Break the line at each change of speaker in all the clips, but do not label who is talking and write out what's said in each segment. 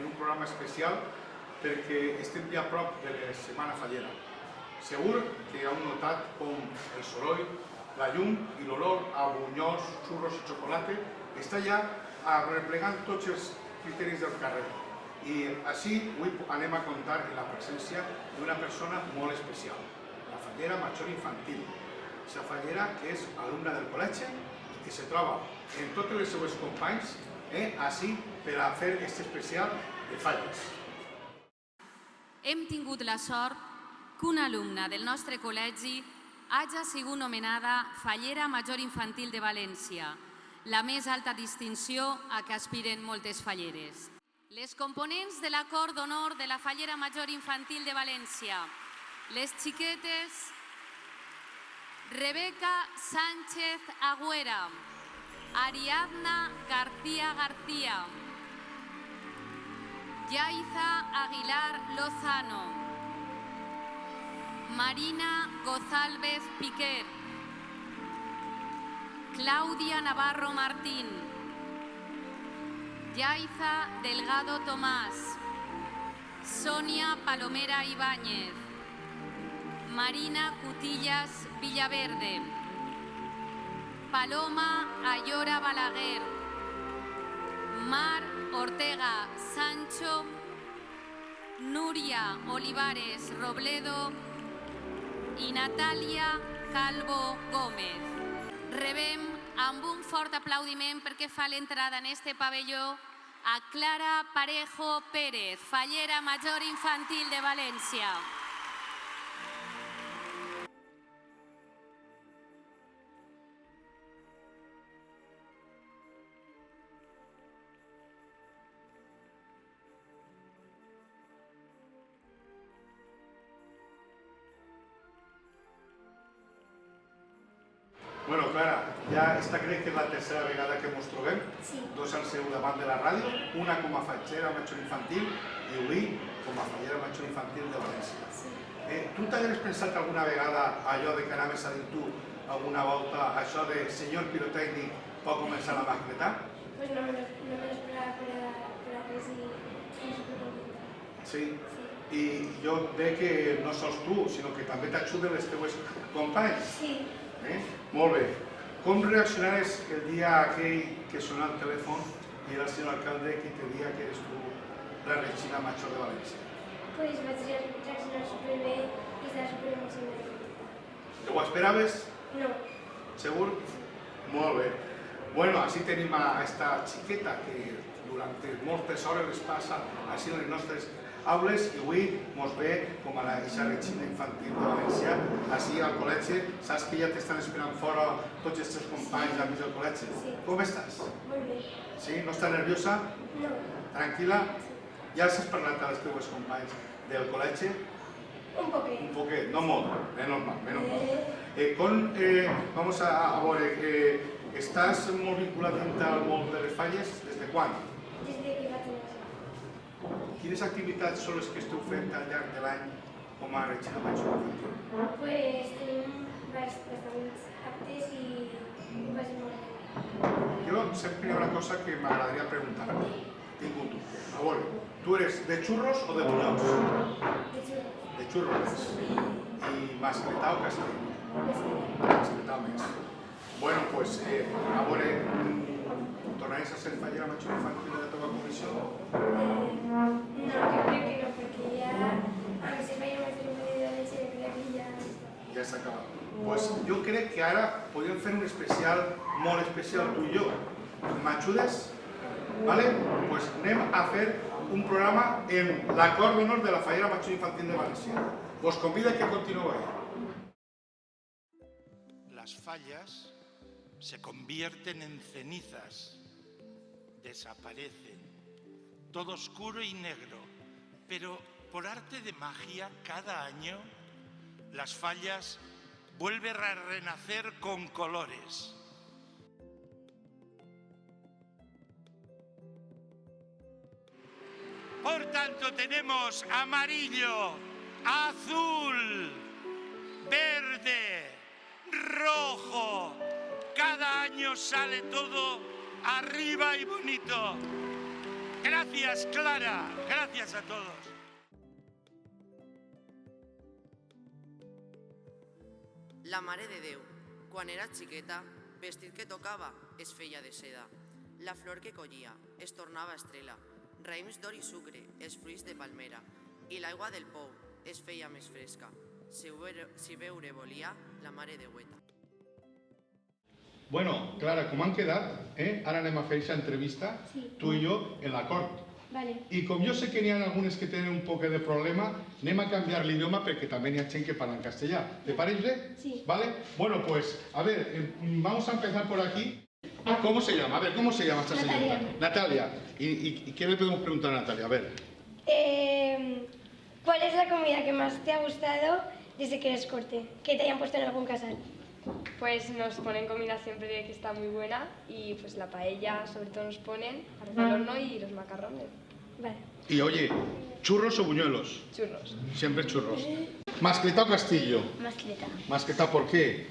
en un programa especial perquè estem ja a prop de la Setmana Fallera. Segur que heu notat com el soroll, la llum i l'olor a bunyós, xurros i xocolata està ja replegant tots els criteris del carrer. I així avui anem a contar en la presència d'una persona molt especial, la fallera major infantil. La fallera que és alumna del col·legi i que se troba en totes les seues companys així per a fer aquest especial de falles.
Hem tingut la sort que una alumna del nostre col·legi hagi sigut nomenada Fallera Major Infantil de València, la més alta distinció a què aspiren moltes falleres. Les components de l'acord d'honor de la Fallera Major Infantil de València, les xiquetes Rebeca Sánchez Agüera, Ariadna García García, Yaiza Aguilar Lozano, Marina Gozálvez Piquer, Claudia Navarro Martín, Yaiza Delgado Tomás, Sonia Palomera Ibáñez, Marina Cutillas Villaverde, Paloma Ayora Balaguer, Mar Ortega Sancho, Núria Olivares Robledo i Natàlia Calvo Gómez. Rebem amb un fort aplaudiment perquè fa l'entrada en este pavelló a Clara Parejo Pérez, Fallera Major Infantil de València.
Bueno, Clara, ja esta crec que és la tercera vegada que ens trobem. Dos han sigut davant de la ràdio, una com a fallera major infantil i avui com a fallera major infantil de València. Tu t'hagués pensat alguna vegada allò de que anaves a dir tu alguna volta això de senyor pirotècnic pot començar a maquetar?
Pues no me lo esperaba, pero que sí, estoy súper contenta.
Sí? I jo veig que no sols tu, sinó que també t'ajuden les teues companys.
Sí.
Molt bé. Com reaccionaves el dia aquell que sona el telèfon i era el senyor alcalde qui te dia que eres tu la Regina Major de València?
Pues vaig reaccionar superbé i estava superemocionada.
Te ho esperaves?
No.
Segur? Molt bé. Bueno, així tenim a esta xiqueta que durant moltes hores es passa així en les nostres aules i avui ens ve com a la Regina Infantil de València així al col·legi. Saps que ja t'estan esperant fora tots els teus companys amics del col·legi?
Sí.
Com estàs?
Molt bé.
Sí? No estàs nerviosa?
No.
Tranquil·la? Ja has parlat a les teves companys del col·legi?
Un poquet.
Un poquet, no molt, menos mal. Vamos a veure, estàs molt vinculat al món de les falles des de quan?
Des de que vaig néixer.
Quines activitats són les que esteu fent al llarg de l'any com a Regina Major Infantil?
Pues tenim bastants actes i va ser molt bé.
Jo sempre hi ha una cosa que m'agradaria preguntar-te. Tinc un dubte. A veure, tu eres de xurros o de bunyols?
De xurros.
De xurros. I mascletà o castell? Mascletà més. Bueno, pues, a veure, tornaries a ser fallera major infantil de la teva comissió?
No, jo crec que no, perquè ja amb ser fallera major infantil de València crec que ja
s'ha acabat. Pues jo crec que ara podríem fer un especial, molt especial, tu i jo. M'ajudes? Vale? Pues anem a fer un programa en l'acord d'honor de la Fallera Major Infantil de València. Vos convido a que continueu ahí.
Las fallas se convierten en cenizas, desaparecen, todo oscuro y negro, pero por arte de magia cada año las fallas vuelven a renacer con colores. Por tanto tenemos amarillo, azul, verde, rojo. Cada año sale todo arriba y bonito. Gracias, Clara. Gracias a todos.
La Mare de Déu, quan era xiqueta, vestit que tocava es feia de seda. La flor que collia es tornava estrela, raïms d'or i sucre, els fruits de palmera, i l'aigua del pou es feia més fresca. Si veure volia, la Mare Déueta.
Bueno, Clara, com han quedat, ara anem a fer aquesta entrevista, tu i jo, en la cort.
Vale.
I com jo sé que n'hi ha algunes que tenen un poc de problema, anem a canviar l'idioma perquè també n'hi ha gent que parla en castellà. ¿Te parece?
Sí.
¿Vale? Bueno, pues, a ver, vamos a empezar por aquí. ¿Cómo se llama? A ver, ¿cómo se llama esta señora? Natalia. ¿Y qué le podemos preguntar a Natalia? A ver.
¿Cuál es la comida que más te ha gustado desde que eres corte? Que te hayan puesto en algún casal.
Pues nos ponen comida siempre que está muy buena y pues la paella sobre todo nos ponen, arroz al horno y los macarrones.
Vale.
Y oye, ¿churros o buñuelos?
Churros.
Siempre churros. ¿Mascleta o castillo?
Mascleta.
¿Mascleta por qué?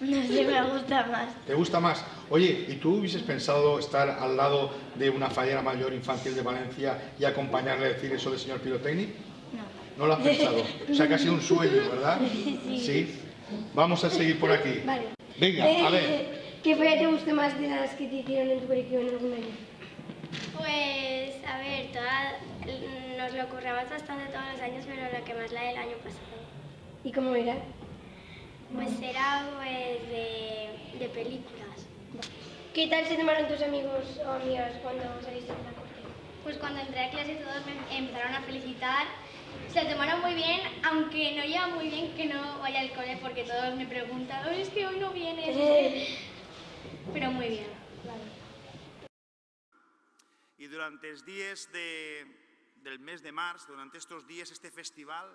No sé, me gusta más.
¿Te gusta más? Oye, ¿y tú hubieses pensado estar al lado de una fallera mayor infantil de Valencia y acompañarle a decir eso de señor Pirotecnic?
No.
¿No lo has pensado? O sea, que ha sido un sueño, ¿verdad? Sí. Vamos a seguir por aquí.
Vale.
Venga, a ver.
¿Qué falla te gustó más de las que te hicieron en tu colegio en algún año?
Pues, a ver, nos lo curramos bastante todos los años, pero la que más la del año pasado.
¿Y cómo era?
Pues era de películas.
¿Qué tal se tomaron tus amigos o amigas cuando saliste de la corte?
Pues cuando entré a clase todos me empezaron a felicitar. Se lo tomaron muy bien, aunque no lleva muy bien que no vaya al cole porque todos me preguntan, es que hoy no vienes, pero muy bien.
Vale.
Y durante los días del mes de març, durant estos dies, este festival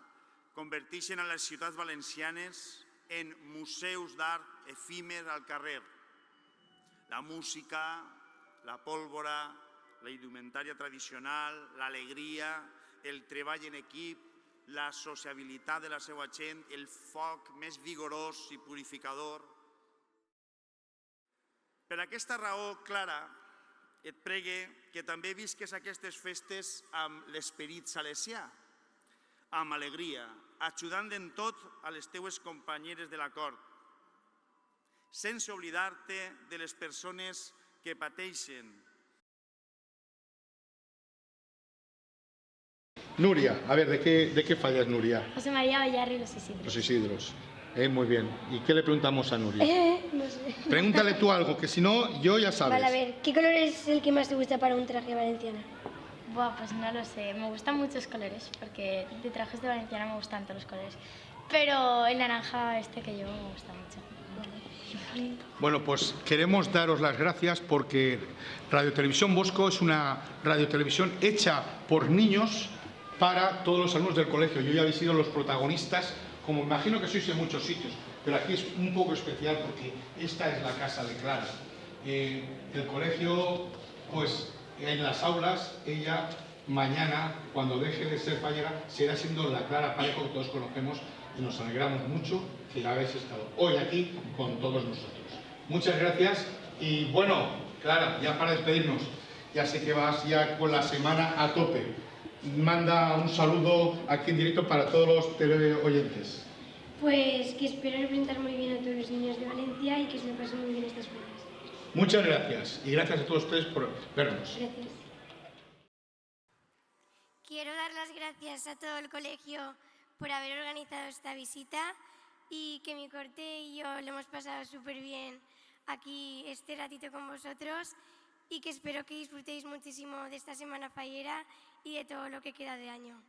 converteixen a les ciutats valencianes en museus d'art efímer al carrer. La música, la pólvora, la indumentària tradicional, l'alegria, el treball en equip, la sociabilitat de la seva gent, el foc més vigorós i purificador. Per aquesta raó, Clara, et pregue que també visques aquestes festes amb l'esperit salesià, amb alegria, ajudant en tot a les teues companyeres de la cort, sense oblidar-te de les persones que pateixen.
Nuria, a ver, ¿de qué fallas, Nuria?
José María Vallarri, Los Isidros.
Los Isidros. Muy bien. ¿Y qué le preguntamos a Nuria?
No sé.
Pregúntale tú algo, que si no, yo ya sabes.
Vale, a ver, ¿qué color es el que más te gusta para un traje valenciano?
Buah, pues no lo sé. Me gustan muchos colores, porque de trajes de valenciana me gustan todos los colores. Pero el naranja que llevo me gusta mucho.
Bueno, pues queremos daros las gracias porque Radio Televisión Bosco es una radiotelevisión hecha por niños para todos los alumnos del colegio. Yo ya habéis sido los protagonistas, como imagino que sois en muchos sitios, pero aquí es un poco especial porque esta es la casa de Clara. El colegio, pues en las aulas, ella mañana, cuando deje de ser fallera, será siendo la Clara Parejo que todos conocemos y nos alegramos mucho que habéis estado hoy aquí con todos nosotros. Muchas gracias y bueno, Clara, ya para despedirnos, ya sé que vas ya con la semana a tope. Manda un saludo aquí en directo para todos los teleoyentes.
Pues que espero representar muy bien a todos los niños de Valencia y que se lo pasen muy bien estas fechas.
Muchas gracias y gracias a todos ustedes por vernos.
Gracias.
Quiero dar las gracias a todo el colegio por haber organizado esta visita y que mi corte y yo lo hemos pasado súper bien aquí este ratito con vosotros y que espero que disfrutéis muchísimo de esta semana fallera y de todo lo que queda de año.